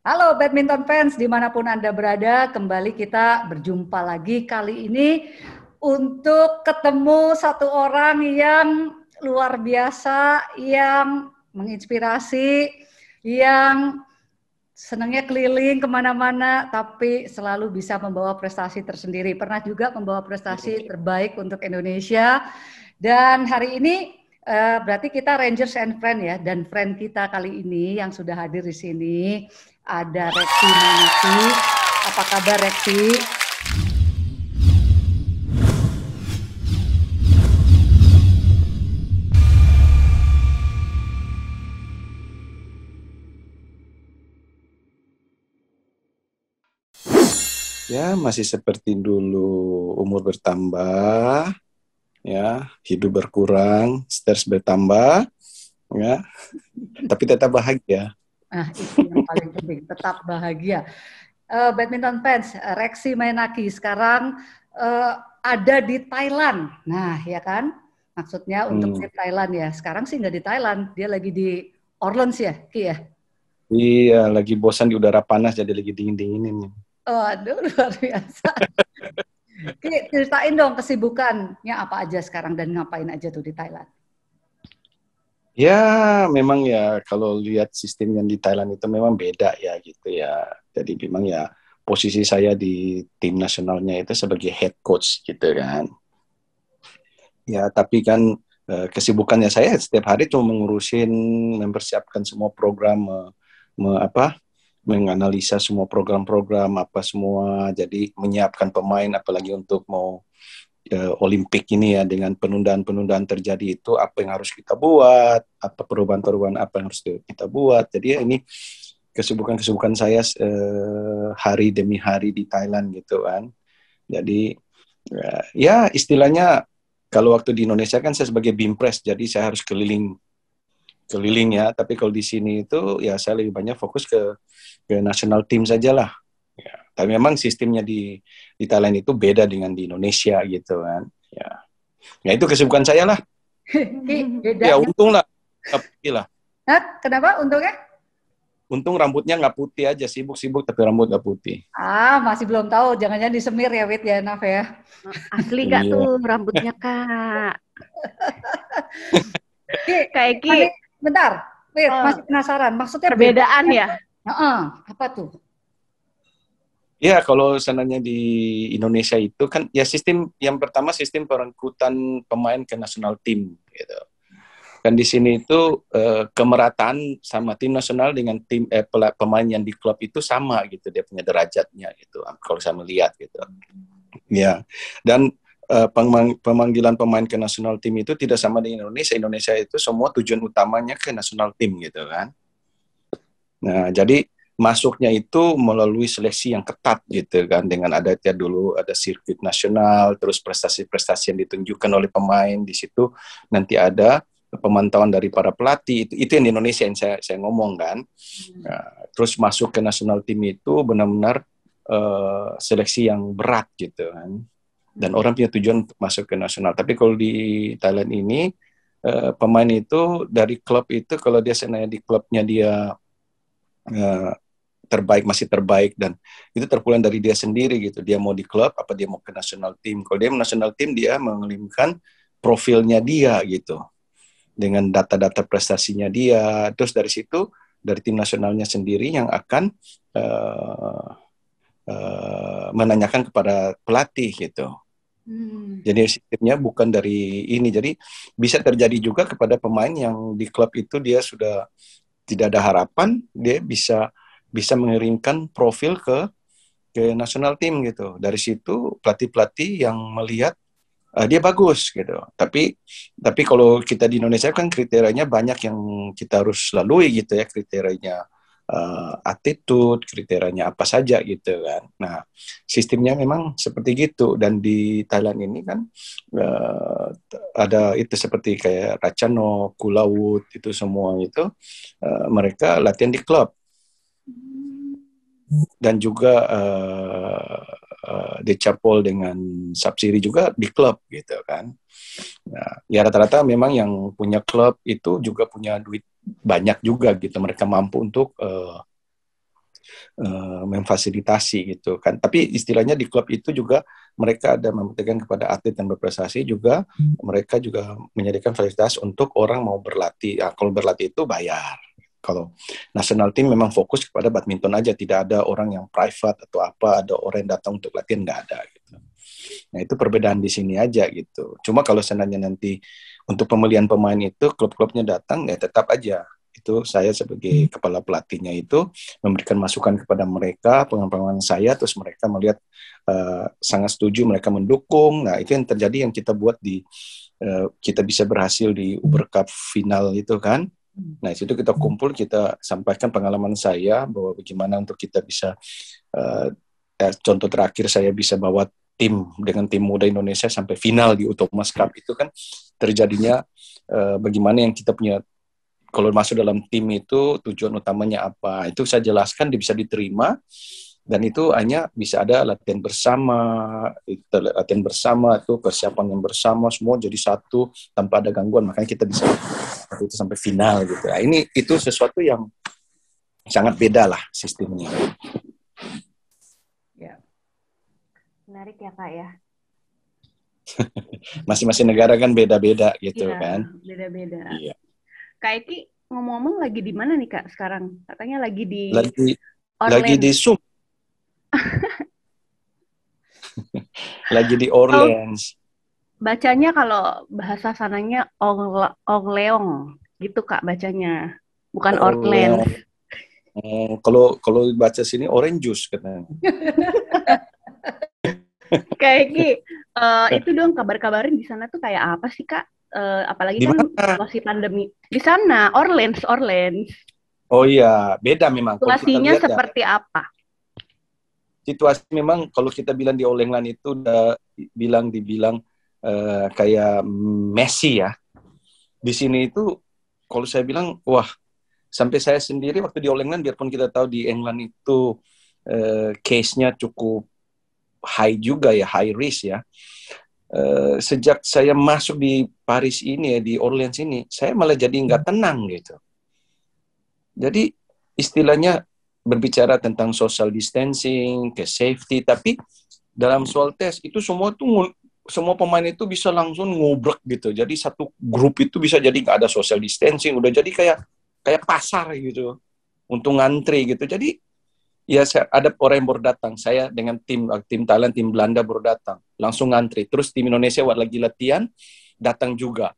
Halo badminton fans dimanapun Anda berada, kembali kita berjumpa lagi kali ini untuk ketemu satu orang yang luar biasa, yang menginspirasi, yang senangnya keliling kemana-mana, tapi selalu bisa membawa prestasi tersendiri. Pernah juga membawa prestasi terbaik untuk Indonesia. Dan hari ini berarti kita Rangers and Friend ya, dan friend kita kali ini yang sudah hadir di sini ada Reksi Manaki. Apa kabar Reksi? Ya, masih seperti dulu, umur bertambah, ya, hidup berkurang, stres bertambah, ya, tapi tetap bahagia. Nah, itu yang paling penting, tetap bahagia. Badminton fans, Reksi Mainaki sekarang ada di Thailand. Nah, ya kan? Maksudnya untuk di Thailand ya. Sekarang sih nggak di Thailand, dia lagi di Orleans ya, Ki ya? Iya, lagi bosan di udara panas, jadi lagi dingin-dinginin nih. Aduh, luar biasa. Ki, ceritain dong kesibukannya apa aja sekarang dan ngapain aja tuh di Thailand. Ya, memang ya, kalau lihat sistem yang di Thailand itu memang beda ya, gitu ya. Jadi memang ya, posisi saya di tim nasionalnya itu sebagai head coach, gitu kan. Ya, tapi kan kesibukannya saya setiap hari cuma mengurusin, mempersiapkan semua program, menganalisa semua program-program apa semua, jadi menyiapkan pemain, apalagi untuk mau Olimpik ini ya, dengan penundaan-penundaan terjadi itu, apa yang harus kita buat, apa perubahan-perubahan apa yang harus kita buat. Jadi ya ini kesibukan-kesibukan saya hari demi hari di Thailand gitu kan. Jadi ya istilahnya kalau waktu di Indonesia kan saya sebagai bimpres, jadi saya harus keliling ya. Tapi kalau di sini itu ya saya lebih banyak fokus ke national team saja lah. Ya. Tapi memang sistemnya di Thailand itu beda dengan di Indonesia gitu kan. Ya, ya itu kesibukan saya lah. Ki, Ya bedanya. untung lah, nggak putih lah. Hah? Kenapa untungnya? Untung rambutnya nggak putih aja, sibuk-sibuk tapi rambut nggak putih. Masih belum tahu. Jangan-jangan disemir ya, Wit ya, Naf ya. Asli gak Iya. tuh rambutnya Kak? Ki, Kak Eki, masih, bentar. Wit, masih penasaran. Maksudnya perbedaan bedanya, ya? apa tuh? Ya, kalau sebenarnya di Indonesia itu kan ya sistem yang pertama, sistem perekrutan pemain ke nasional tim gitu. Dan di sini itu kemerataan sama tim nasional dengan tim pemain yang di klub itu sama gitu, dia punya derajatnya gitu. Kalau saya melihat gitu. Ya. Dan pemanggilan pemain ke nasional tim itu tidak sama dengan Indonesia. Indonesia itu semua tujuan utamanya ke nasional tim gitu kan. Nah, jadi masuknya itu melalui seleksi yang ketat gitu kan, dengan adanya dulu ada sirkuit nasional, terus prestasi-prestasi yang ditunjukkan oleh pemain di situ, nanti ada pemantauan dari para pelatih, itu yang di Indonesia yang saya ngomong kan. Nah, terus masuk ke nasional tim itu benar-benar seleksi yang berat gitu kan, dan orang punya tujuan untuk masuk ke nasional. Tapi kalau di Thailand ini pemain itu dari klub itu, kalau dia senanya di klubnya dia terbaik, masih terbaik, dan itu terpulang dari dia sendiri gitu, dia mau di klub apa dia mau ke national team. Kalau dia national team, dia mengirimkan profilnya dia gitu, dengan data-data prestasinya dia, terus dari situ dari tim nasionalnya sendiri yang akan menanyakan kepada pelatih gitu. Jadi sistemnya bukan dari ini, jadi bisa terjadi juga kepada pemain yang di klub itu dia sudah tidak ada harapan, dia bisa mengirimkan profil ke national team gitu. Dari situ pelatih-pelatih yang melihat dia bagus gitu. Tapi kalau kita di Indonesia kan kriterianya banyak yang kita harus lalui gitu ya, kriterianya attitude, kriterianya apa saja gitu kan. Nah, sistemnya memang seperti gitu, dan di Thailand ini kan ada itu seperti kayak Racano, Kulaut, itu semua itu mereka latihan di klub, dan juga Decapol dengan Sapsiri juga di klub gitu kan. Nah, ya rata-rata memang yang punya klub itu juga punya duit banyak juga gitu, mereka mampu untuk memfasilitasi gitu kan. Tapi istilahnya di klub itu juga mereka ada mementingkan kepada atlet yang berprestasi juga, mereka juga menyediakan fasilitas untuk orang mau berlatih. Ya, kalau berlatih itu bayar. Kalau national team memang fokus kepada badminton aja, tidak ada orang yang private atau apa, ada orang yang datang untuk latihan, nggak ada gitu. Nah itu perbedaan di sini aja gitu. Cuma kalau seandainya nanti untuk pemilihan pemain itu klub-klubnya datang, ya tetap aja itu saya sebagai kepala pelatihnya itu memberikan masukan kepada mereka, pengalaman saya, terus mereka melihat sangat setuju, mereka mendukung. Nah itu yang terjadi, yang kita buat di kita bisa berhasil di Uber Cup final itu kan. Nah itu kita kumpul, kita sampaikan pengalaman saya bahwa bagaimana untuk kita bisa contoh terakhir saya bisa bawa tim dengan tim muda Indonesia sampai final di Thomas Cup itu kan terjadinya bagaimana yang kita punya. Kalau masuk dalam tim itu tujuan utamanya apa, itu saya jelaskan, dia bisa diterima, dan itu hanya bisa ada latihan bersama itu persiapan yang bersama, semua jadi satu tanpa ada gangguan, makanya kita bisa itu sampai final gitu. Nah, ini itu sesuatu yang sangat beda lah sistemnya. Ya. Menarik ya Kak ya. Masing-masing negara kan beda-beda gitu Iya, kan. Beda-beda. Iya. Kak Eki ngomong-ngomong lagi di mana nih Kak sekarang? Katanya lagi di Lagi di Zoom. Lagi di Orleans. Bacanya kalau bahasa sananya Orleans gitu Kak bacanya. Bukan Orleans. Kalau baca sini orange juice katanya. Kayak itu dong kabar-kabarin di sana tuh kayak apa sih Kak? Apalagi kan situasi pandemi di sana, Orleans. Oh iya, beda memang. Situasinya seperti apa? Situasi memang kalau kita bilang di All England itu udah dibilang kayak Messi ya. Di sini itu kalau saya bilang, wah, sampai saya sendiri waktu di All England, biarpun kita tahu di England itu case-nya cukup high juga ya, high risk ya. Sejak saya masuk di Paris ini ya, di Orleans ini, saya malah jadi nggak tenang gitu. Jadi istilahnya berbicara tentang social distancing, ke safety, tapi dalam soal tes itu semua pemain itu bisa langsung ngobrol gitu. Jadi satu grup itu bisa jadi nggak ada social distancing, udah jadi kayak pasar gitu untuk ngantri gitu. Jadi ya ada orang yang baru datang, saya dengan tim Thailand, tim Belanda baru datang, langsung ngantri. Terus tim Indonesia lagi latihan, datang juga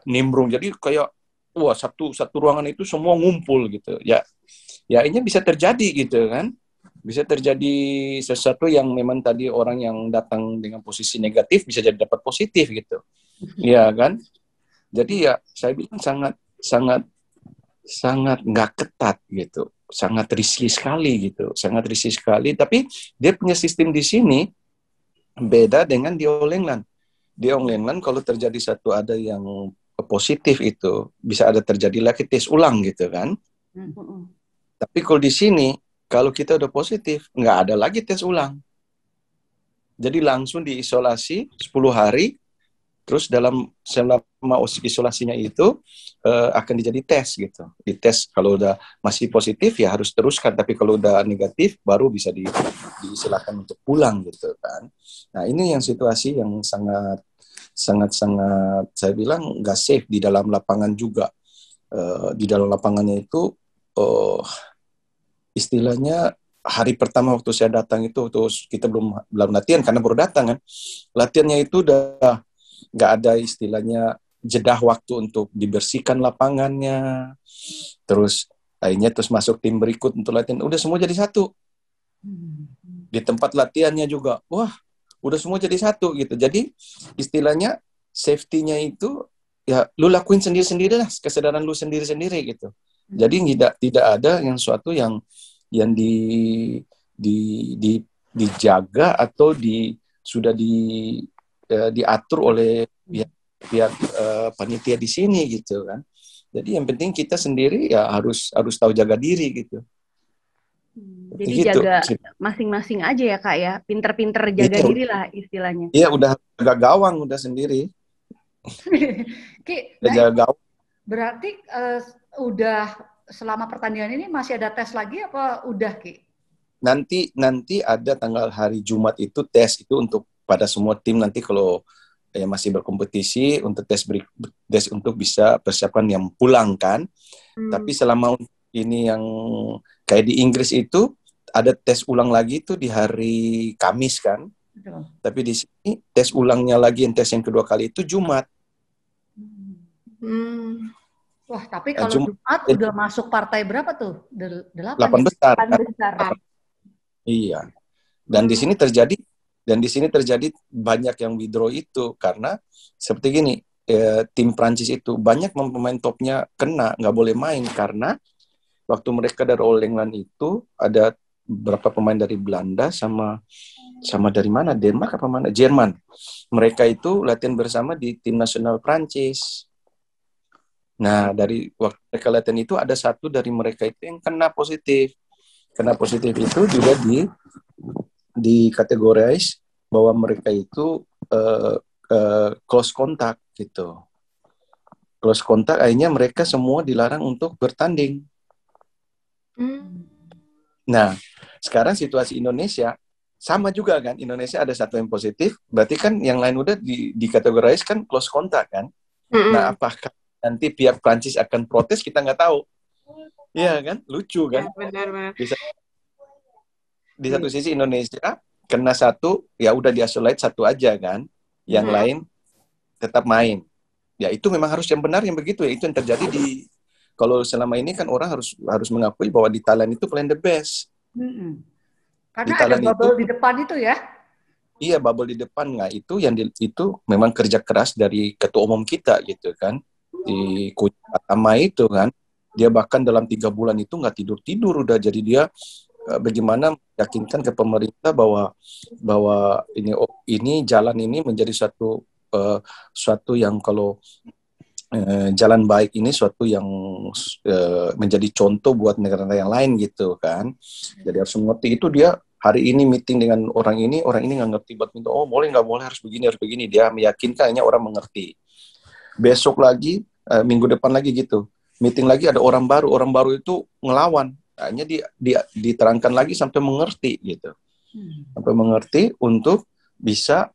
nimbrung. Jadi kayak wah satu ruangan itu semua ngumpul gitu. Ya ini bisa terjadi gitu kan. Bisa terjadi sesuatu yang memang tadi orang yang datang dengan posisi negatif bisa jadi dapat positif gitu. Ya kan? Jadi ya saya bilang sangat nggak ketat gitu. Sangat risky sekali gitu. Sangat risky sekali, tapi dia punya sistem di sini beda dengan di All England. Di All England kalau terjadi ada yang positif itu bisa ada terjadi lagi tes ulang gitu kan. Tapi kalau di sini kalau kita udah positif nggak ada lagi tes ulang. Jadi langsung diisolasi 10 hari, terus selama isolasinya itu akan dijadi tes gitu. Dites kalau udah masih positif ya harus teruskan, tapi kalau udah negatif baru bisa disilakan untuk pulang gitu kan. Nah ini yang situasi yang sangat saya bilang nggak safe di dalam lapangan juga. Di dalam lapangannya itu istilahnya hari pertama waktu saya datang itu terus kita belum latihan karena baru datang kan. Latihannya itu udah nggak ada istilahnya jeda waktu untuk dibersihkan lapangannya, terus akhirnya masuk tim berikut untuk latihan, udah semua jadi satu. Di tempat latihannya juga, wah udah semua jadi satu gitu. Jadi istilahnya safety-nya itu ya lu lakuin sendiri-sendiri lah, kesadaran lu sendiri-sendiri gitu. Jadi tidak ada yang suatu yang dijaga atau sudah diatur oleh pihak panitia di sini gitu kan. Jadi yang penting kita sendiri ya harus tahu jaga diri gitu. Jadi gitu. Jaga masing-masing aja ya Kak ya, pinter-pinter jaga diri lah istilahnya. Iya udah agak gawang udah sendiri. Ki, jaga gawang. Berarti udah selama pertandingan ini masih ada tes lagi apa udah, Ki? Nanti ada tanggal hari Jumat itu tes itu untuk pada semua tim nanti kalau masih berkompetisi untuk tes untuk bisa persiapan yang pulang kan. Tapi selama ini yang kayak di Inggris itu ada tes ulang lagi itu di hari Kamis kan. Betul. Tapi di sini tes ulangnya lagi yang tes yang kedua kali itu Jumat. Wah, tapi kalau Jumat udah masuk partai berapa tuh? 8 besar. 8 besar. Iya. Dan di sini terjadi banyak yang withdraw itu karena seperti gini, tim Prancis itu banyak pemain topnya kena nggak boleh main karena waktu mereka dari All England itu ada berapa pemain dari Belanda sama dari mana? Denmark apa mana? Jerman. Mereka itu latihan bersama di tim nasional Prancis. Nah, dari waktu mereka latihan itu ada satu dari mereka itu yang kena positif. Kena positif itu juga dikategorize bahwa mereka itu close contact gitu. Close contact akhirnya mereka semua dilarang untuk bertanding. Nah, sekarang situasi Indonesia sama juga kan, Indonesia ada satu yang positif, berarti kan yang lain udah dikategorize kan close contact kan. Nah, apakah nanti pihak Prancis akan protes, kita nggak tahu. Iya kan, lucu kan. Benar. Di satu sisi Indonesia kena satu, ya udah di-isolate satu aja kan, yang lain tetap main. Ya itu memang harus yang benar yang begitu ya, itu yang terjadi kalau selama ini kan orang harus mengakui bahwa di Thailand itu paling the best. Karena ada bubble di depan itu ya. Iya, bubble di depan nggak itu itu memang kerja keras dari ketua umum kita gitu kan. Di Coach Atama itu kan, dia bahkan dalam 3 bulan itu nggak tidur udah, jadi dia bagaimana meyakinkan ke pemerintah bahwa ini jalan ini menjadi suatu yang kalau jalan baik ini suatu yang menjadi contoh buat negara yang lain gitu kan. Jadi harus mengerti itu. Dia hari ini meeting dengan orang ini nggak ngerti badminton, oh boleh nggak boleh harus begini, dia meyakinkan hanya orang mengerti. Besok lagi minggu depan lagi gitu meeting lagi, ada orang baru itu ngelawan, hanya diterangkan lagi sampai mengerti gitu, sampai mengerti untuk bisa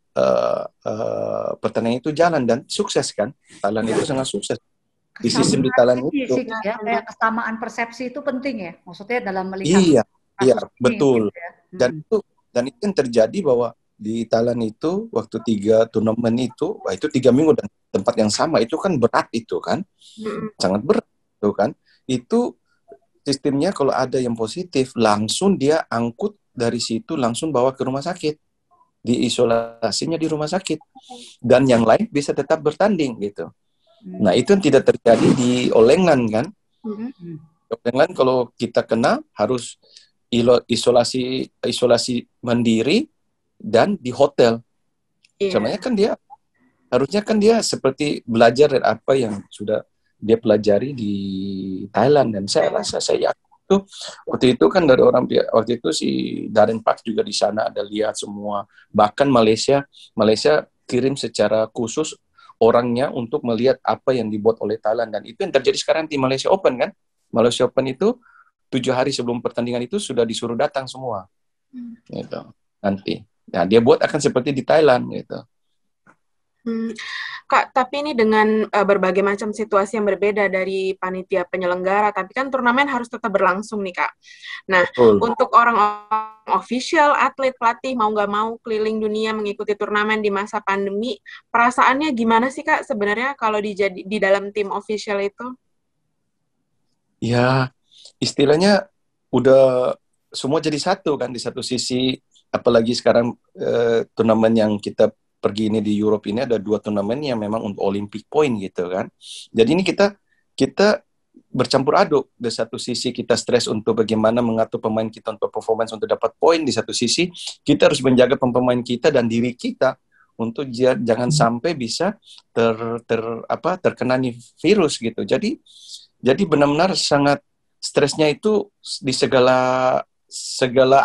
pertandingan itu jalan dan sukses kan. Thailand itu sangat sukses di sistem di Thailand itu. Ya, kayak kesamaan persepsi itu penting ya, maksudnya dalam melihat. Iya betul. Gitu ya. Dan itu yang terjadi bahwa di Thailand itu waktu 3 turnamen itu 3 minggu dan tempat yang sama, itu kan berat itu kan, sangat berat itu kan. Itu sistemnya kalau ada yang positif langsung dia angkut dari situ langsung bawa ke rumah sakit. Diisolasinya di rumah sakit dan yang lain bisa tetap bertanding gitu. Nah itu yang tidak terjadi di All England kan. All England kalau kita kena harus isolasi mandiri dan di hotel. Sebenarnya kan harusnya dia seperti belajar apa yang sudah dia pelajari di Thailand, dan saya yakin waktu itu kan dari waktu itu si Darren Park juga di sana ada lihat semua, bahkan Malaysia kirim secara khusus orangnya untuk melihat apa yang dibuat oleh Thailand, dan itu yang terjadi sekarang di Malaysia Open kan. Malaysia Open itu 7 hari sebelum pertandingan itu sudah disuruh datang semua gitu nanti. Nah dia buat akan seperti di Thailand gitu. Kak, tapi ini dengan berbagai macam situasi yang berbeda dari panitia penyelenggara, tapi kan turnamen harus tetap berlangsung nih Kak. Nah, untuk orang-orang official, atlet, pelatih, mau nggak mau keliling dunia mengikuti turnamen di masa pandemi, perasaannya gimana sih Kak sebenarnya kalau di dalam tim official itu? Ya, istilahnya udah semua jadi satu kan di satu sisi, apalagi sekarang turnamen yang kita pergi ini di Europe ini ada 2 turnamen yang memang untuk Olympic point gitu kan. Jadi ini kita bercampur aduk. Di satu sisi kita stres untuk bagaimana mengatur pemain kita untuk performance untuk dapat poin, di satu sisi kita harus menjaga pemain kita dan diri kita untuk jangan sampai bisa terkena nih virus gitu. Jadi benar-benar sangat stresnya itu di segala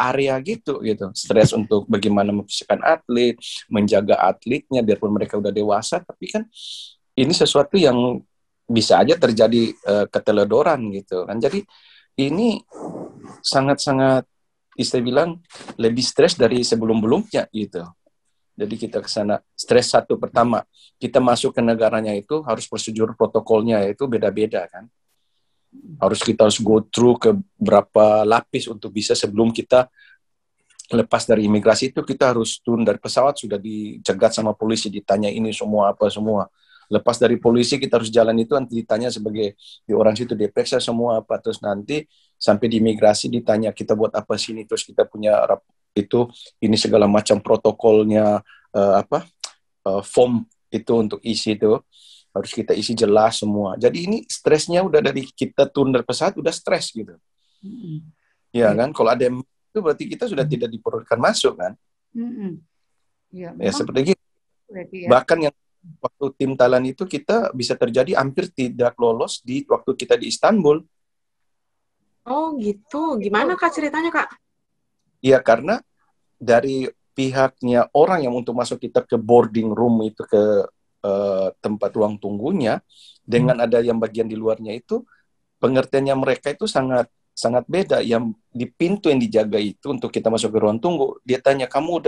area gitu. Stres untuk bagaimana mempersiapkan atlet, menjaga atletnya biarpun mereka udah dewasa, tapi kan ini sesuatu yang bisa aja terjadi keteledoran gitu kan. Jadi ini sangat-sangat istilah bilang lebih stres dari sebelum-belumnya gitu. Jadi kita ke sana stres satu pertama, kita masuk ke negaranya itu harus prosedur protokolnya itu beda-beda kan. Kita harus go through ke berapa lapis untuk bisa sebelum kita lepas dari imigrasi itu kita harus turun dari pesawat sudah dicegat sama polisi, ditanya ini semua apa semua. Lepas dari polisi kita harus jalan itu nanti ditanya sebagai di orang situ diperiksa semua apa, terus nanti sampai di imigrasi ditanya kita buat apa sini, terus kita punya itu ini segala macam protokolnya form itu untuk isi itu harus kita isi jelas semua. Jadi ini stresnya udah dari kita turun dari pesawat udah stres gitu. Ya kan, kalau ada itu berarti kita sudah tidak diperbolehkan masuk kan. Ya seperti gitu. Bahkan yang waktu tim Thailand itu kita bisa terjadi hampir tidak lolos di waktu kita di Istanbul. Oh gitu, gimana Kak ceritanya Kak? Iya, karena dari pihaknya orang yang untuk masuk kita ke boarding room itu ke tempat ruang tunggunya, dengan ada yang bagian di luarnya itu, pengertiannya mereka itu sangat sangat beda. Yang di pintu yang dijaga itu untuk kita masuk ke ruang tunggu, dia tanya kamu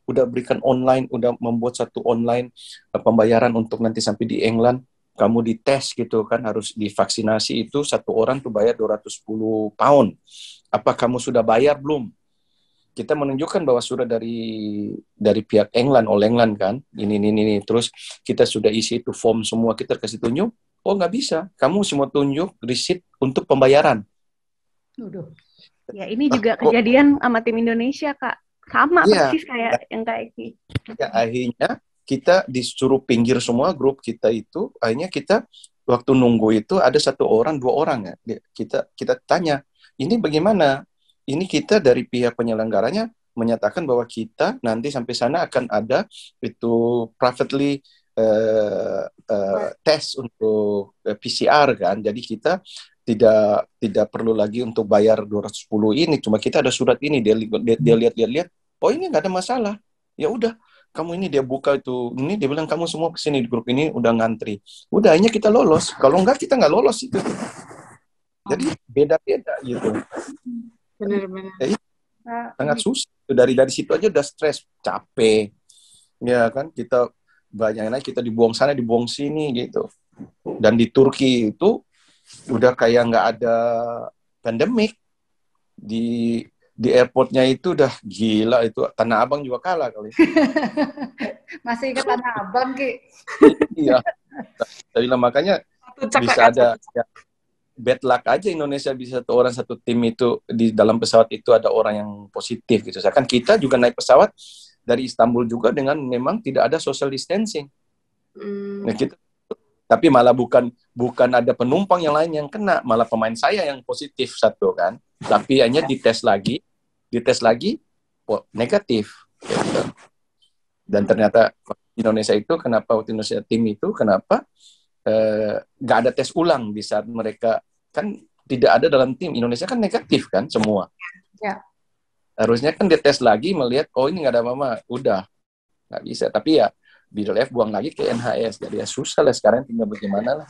udah berikan online, udah membuat satu online pembayaran untuk nanti sampai di England, kamu dites gitu kan, harus divaksinasi itu satu orang tuh bayar 210 pound. Apa kamu sudah bayar belum? Kita menunjukkan bahwa sudah dari pihak England, All England kan, ini. Terus kita sudah isi itu form semua, kita kasih tunjuk. Oh nggak bisa, kamu semua tunjuk receipt untuk pembayaran. Ya ini juga kejadian sama tim Indonesia Kak, sama persis kayak yang kayak gitu. Ya, akhirnya kita disuruh pinggir semua grup kita itu. Akhirnya kita waktu nunggu itu ada satu orang, dua orang ya. Kita tanya, ini bagaimana? Ini kita dari pihak penyelenggaranya menyatakan bahwa kita nanti sampai sana akan ada itu privately tes untuk PCR kan. Jadi kita tidak perlu lagi untuk bayar 210 ini. Cuma kita ada surat ini, dia lihat, oh ini nggak ada masalah. Ya udah, kamu ini dia buka itu, ini dia bilang kamu semua kesini di grup ini udah ngantri. Udah, akhirnya kita lolos. Kalau enggak kita nggak lolos itu. Jadi beda-beda gitu. Benar-benar. Sangat susah. Dari situ aja udah stres, capek. Ya kan, kita banyak kita dibuang sana, dibuang sini gitu. Dan di Turki itu udah kayak nggak ada pandemik. Di airportnya itu udah gila itu. Tanah Abang juga kalah kali. Masih ke Tanah Abang, Ki? Iya. Tapi makanya bisa ada ya, bad luck aja Indonesia bisa satu orang satu tim itu di dalam pesawat itu ada orang yang positif gitu. Kan kita juga naik pesawat dari Istanbul juga dengan memang tidak ada social distancing. Nah, kita, tapi malah bukan ada penumpang yang lain yang kena, malah pemain saya yang positif satu kan. Tapi hanya dites lagi negatif. Gitu. Dan ternyata Indonesia itu kenapa waktu Indonesia tim itu kenapa nggak ada tes ulang di saat mereka kan tidak ada dalam tim Indonesia kan negatif kan semua. Ya. Harusnya kan dites lagi melihat oh ini nggak ada mama, udah nggak bisa. Tapi ya Bidol F buang lagi ke NHS, jadi ya susah lah sekarang tinggal bagaimana lah.